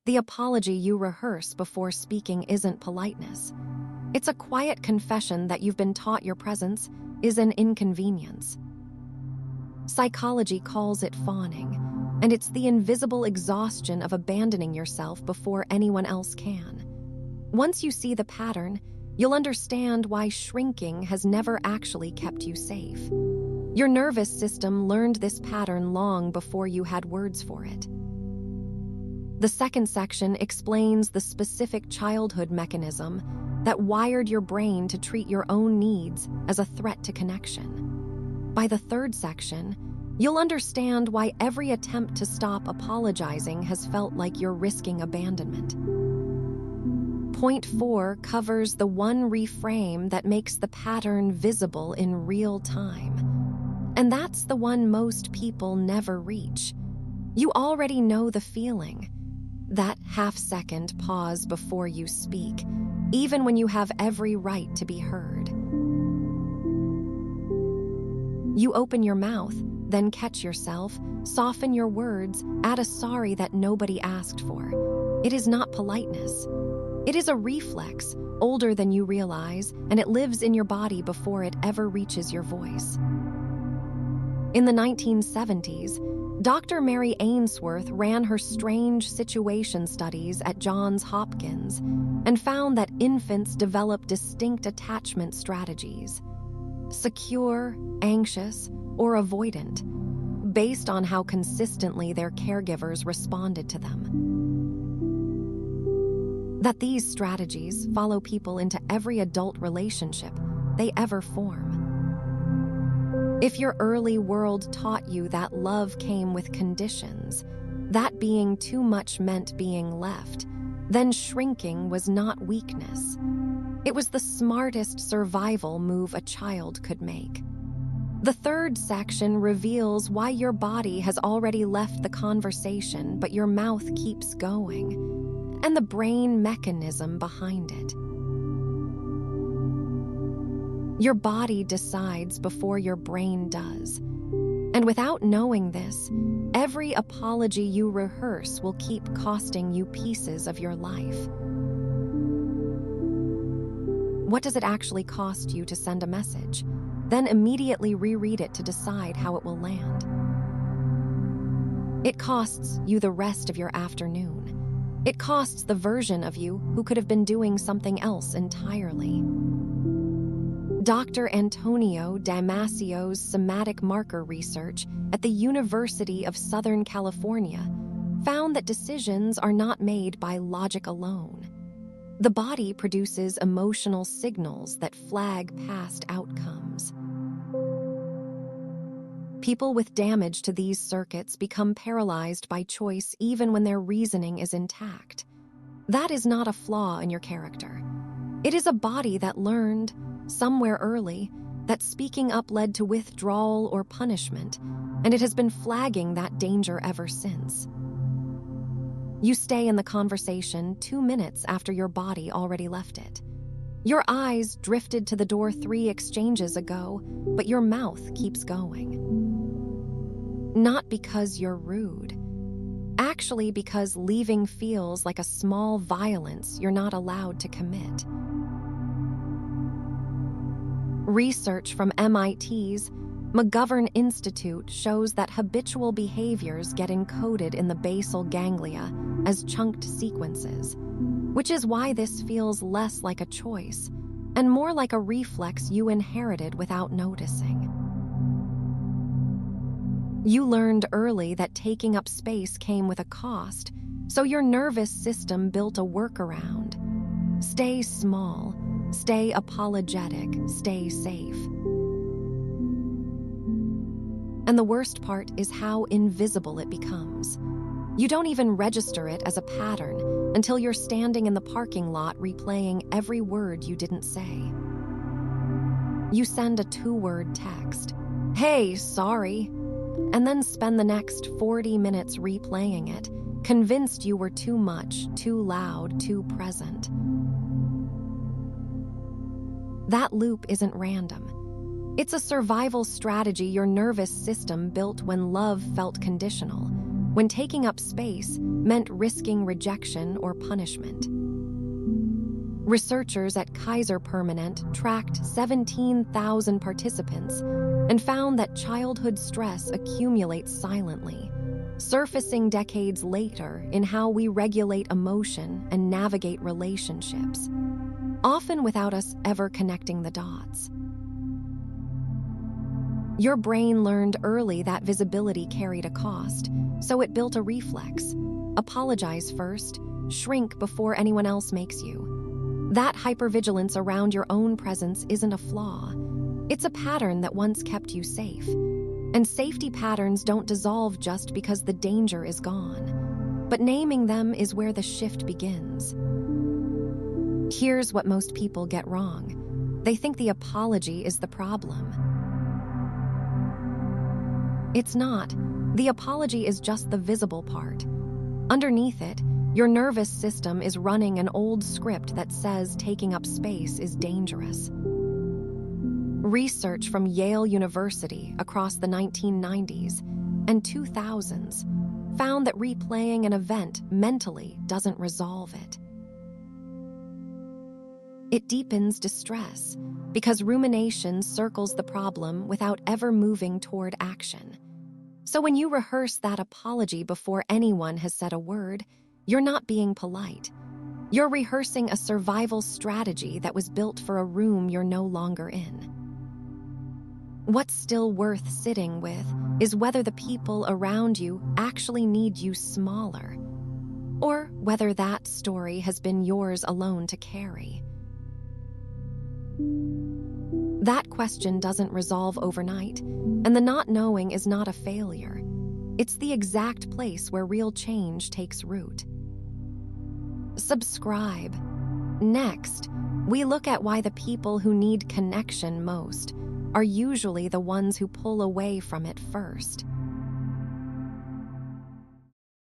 The apology you rehearse before speaking isn't politeness. It's a quiet confession that you've been taught your presence is an inconvenience. Psychology calls it fawning, and it's the invisible exhaustion of abandoning yourself before anyone else can. Once you see the pattern, you'll understand why shrinking has never actually kept you safe. Your nervous system learned this pattern long before you had words for it. The second section explains the specific childhood mechanism that wired your brain to treat your own needs as a threat to connection. By the third section, you'll understand why every attempt to stop apologizing has felt like you're risking abandonment. Point 4 covers the one reframe that makes the pattern visible in real time. And that's the one most people never reach. You already know the feeling. That half-second pause before you speak, even when you have every right to be heard. You open your mouth, then catch yourself, soften your words, add a sorry that nobody asked for. It is not politeness. It is a reflex, older than you realize, and it lives in your body before it ever reaches your voice. In the 1970s, Dr. Mary Ainsworth ran her strange situation studies at Johns Hopkins and found that infants develop distinct attachment strategies: secure, anxious, or avoidant, based on how consistently their caregivers responded to them. That these strategies follow people into every adult relationship they ever form. If your early world taught you that love came with conditions, that being too much meant being left, then shrinking was not weakness. It was the smartest survival move a child could make. The third section reveals why your body has already left the conversation, but your mouth keeps going, and the brain mechanism behind it. Your body decides before your brain does. And without knowing this, every apology you rehearse will keep costing you pieces of your life. What does it actually cost you to send a message? Then immediately reread it to decide how it will land. It costs you the rest of your afternoon. It costs the version of you who could have been doing something else entirely. Dr. Antonio Damasio's somatic marker research at the University of Southern California found that decisions are not made by logic alone. The body produces emotional signals that flag past outcomes. People with damage to these circuits become paralyzed by choice even when their reasoning is intact. That is not a flaw in your character. It is a body that learned, somewhere early, that speaking up led to withdrawal or punishment, and it has been flagging that danger ever since. You stay in the conversation 2 minutes after your body already left it. Your eyes drifted to the door 3 exchanges ago, but your mouth keeps going. Not because you're rude. Actually, because leaving feels like a small violence you're not allowed to commit. Research from MIT's McGovern Institute shows that habitual behaviors get encoded in the basal ganglia as chunked sequences, which is why this feels less like a choice and more like a reflex you inherited without noticing. You learned early that taking up space came with a cost, so your nervous system built a workaround. Stay small. Stay apologetic, stay safe. And the worst part is how invisible it becomes. You don't even register it as a pattern until you're standing in the parking lot replaying every word you didn't say. You send a 2-word text, "Hey, sorry," and then spend the next 40 minutes replaying it, convinced you were too much, too loud, too present. That loop isn't random. It's a survival strategy your nervous system built when love felt conditional. when taking up space meant risking rejection or punishment. Researchers at Kaiser Permanente tracked 17,000 participants and found that childhood stress accumulates silently, surfacing decades later in how we regulate emotion and navigate relationships, often without us ever connecting the dots. Your brain learned early that visibility carried a cost, so it built a reflex: apologize first, shrink before anyone else makes you. That hypervigilance around your own presence isn't a flaw. It's a pattern that once kept you safe. And safety patterns don't dissolve just because the danger is gone. But naming them is where the shift begins. Here's what most people get wrong. They think the apology is the problem. It's not. The apology is just the visible part. Underneath it, your nervous system is running an old script that says taking up space is dangerous. Research from Yale University across the 1990s and 2000s found that replaying an event mentally doesn't resolve it. It deepens distress because rumination circles the problem without ever moving toward action. So when you rehearse that apology before anyone has said a word, you're not being polite. You're rehearsing a survival strategy that was built for a room you're no longer in. What's still worth sitting with is whether the people around you actually need you smaller, or whether that story has been yours alone to carry. That question doesn't resolve overnight, and the not knowing is not a failure. It's the exact place where real change takes root. Subscribe. Next, we look at why the people who need connection most are usually the ones who pull away from it first.